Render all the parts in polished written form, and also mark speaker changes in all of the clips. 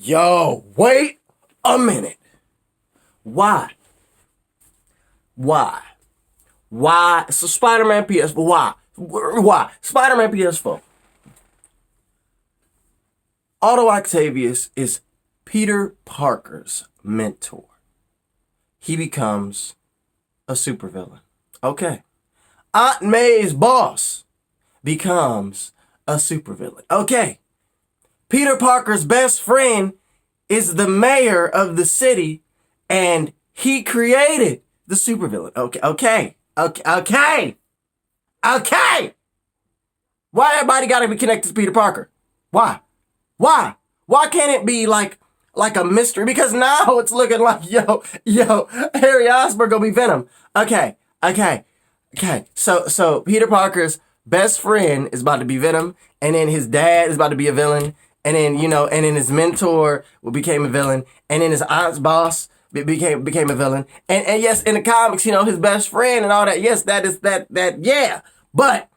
Speaker 1: Yo, wait a minute. Why? So Spider-Man PS4, why? Spider-Man PS4. Otto Octavius is Peter Parker's mentor. He becomes a supervillain. Okay. Aunt May's boss becomes a supervillain. Okay. Peter Parker's best friend is the mayor of the city, and he created the supervillain. Okay. Why everybody gotta be connected to Peter Parker? Why? Why can't it be like a mystery? Because now it's looking like, yo, Harry Osborn gonna be Venom. Okay. So Peter Parker's best friend is about to be Venom, and then his dad is about to be a villain, and then, and then his mentor became a villain, and then his aunt's boss became a villain. And yes, in the comics, his best friend and all that, yes, yeah. But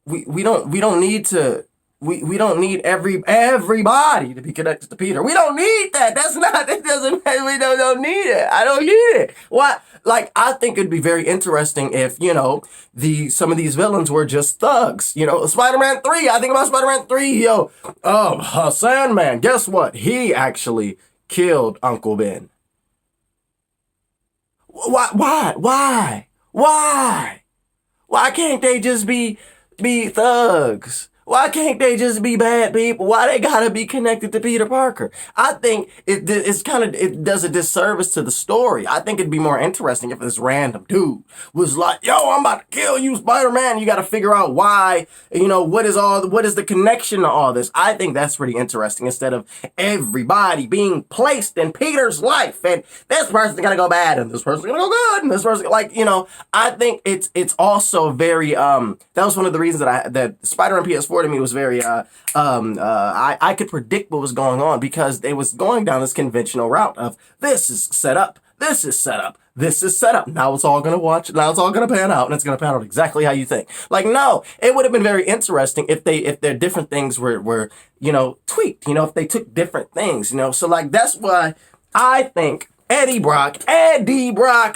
Speaker 1: we don't need everybody to be connected to Peter. We don't need that. We don't need it. I don't need it. Why? Like, I think it'd be very interesting if, some of these villains were just thugs. Spider-Man 3, I think about Spider-Man 3, Sandman, guess what? He actually killed Uncle Ben. Why? Why can't they just be thugs? Why can't they just be bad people? Why they gotta be connected to Peter Parker? I think it does a disservice to the story. I think it'd be more interesting if this random dude was like, yo, I'm about to kill you, Spider-Man. You gotta figure out why, what is the connection to all this? I think that's pretty interesting, instead of everybody being placed in Peter's life, and this person's gonna go bad, and this person's gonna go good, and this person, I think it's also very, that was one of the reasons that Spider-Man PS4 to me was very, I could predict what was going on, because they was going down this conventional route of, this is set up, this is set up, this is set up. Now it's all going to pan out, and it's going to pan out exactly how you think. Like, no, it would have been very interesting if their different things were tweaked, if they took different things, so that's why I think Eddie Brock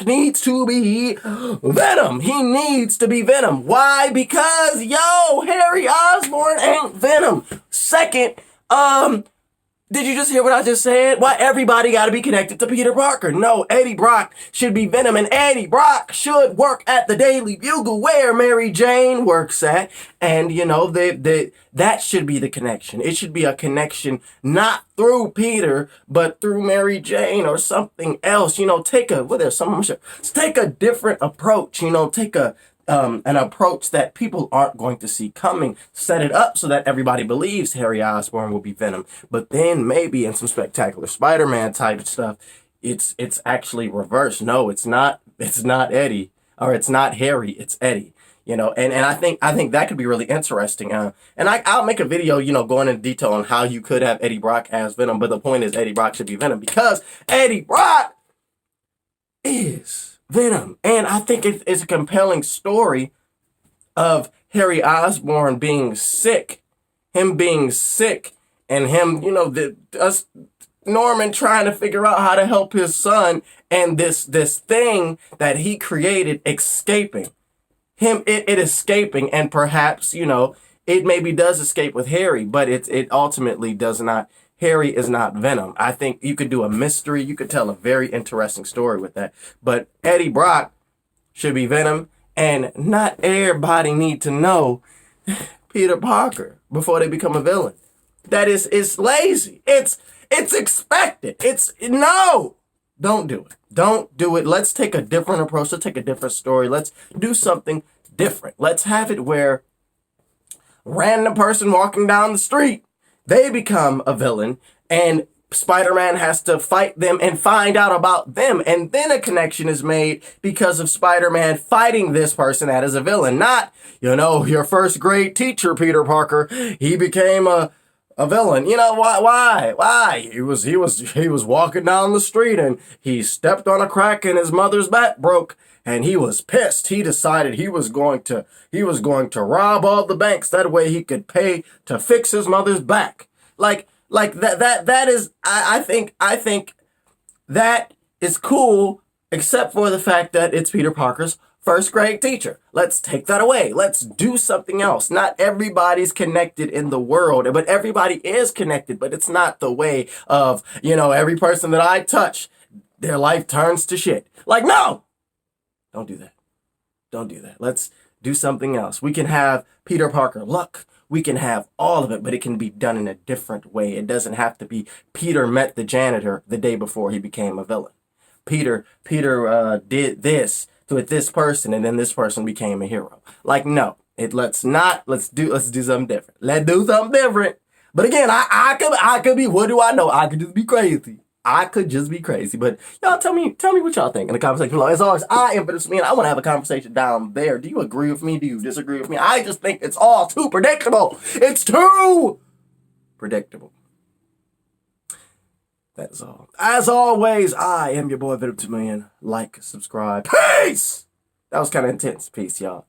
Speaker 1: needs to be Venom. He needs to be Venom. Why? Because, Harry Osborn ain't Venom. Second, did you just hear what I just said? Why everybody gotta be connected to Peter Parker? No, Eddie Brock should be Venom, and Eddie Brock should work at the Daily Bugle where Mary Jane works at, and that should be the connection. It should be a connection not through Peter, but through Mary Jane or something else. Take a different approach. Take an approach that people aren't going to see coming. Set it up so that everybody believes Harry Osborn will be Venom. But then maybe in some Spectacular Spider-Man type stuff, it's actually reversed. No, it's not Eddie, or it's not Harry, it's Eddie. And I think that could be really interesting. And I'll make a video, going into detail on how you could have Eddie Brock as Venom. But the point is, Eddie Brock should be Venom, because Eddie Brock is Venom. And I think it's a compelling story of Harry Osborn being sick, and him, Norman trying to figure out how to help his son, and this thing that he created escaping. It escaping, and perhaps, it maybe does escape with Harry, but it ultimately does not. Harry is not Venom. I think you could do a mystery. You could tell a very interesting story with that. But Eddie Brock should be Venom, and not everybody need to know Peter Parker before they become a villain. It's lazy. It's expected. No. Don't do it. Don't do it. Let's take a different approach. Let's take a different story. Let's do something different. Let's have it where random person walking down the street, they become a villain, and Spider-Man has to fight them and find out about them. And then a connection is made because of Spider-Man fighting this person that is a villain. Not, your first grade teacher, Peter Parker. He became a A villain. You know why? Why? He was walking down the street and he stepped on a crack and his mother's back broke and he was pissed. He decided he was going to rob all the banks. That way he could pay to fix his mother's back. Like that is, I think that is cool, except for the fact that it's Peter Parker's first grade teacher. Let's take that away. Let's do something else. Not everybody's connected in the world, but everybody is connected, but it's not the way of, every person that I touch, their life turns to shit. Like, no! Don't do that. Don't do that. Let's do something else. We can have Peter Parker luck. We can have all of it, but it can be done in a different way. It doesn't have to be Peter met the janitor the day before he became a villain. Peter did this with this person, and then this person became a hero. Like, no, let's do something different. Let's do something different. But again, I could be, what do I know? I could just be crazy. But y'all tell me what y'all think in the conversation below. As always, I am Spiderman, and I want to have a conversation down there. Do you agree with me? Do you disagree with me? I just think it's all too predictable. It's too predictable. That is all. As always, I am your boy, Spiderman. Like, subscribe. Peace! That was kind of intense. Peace, y'all.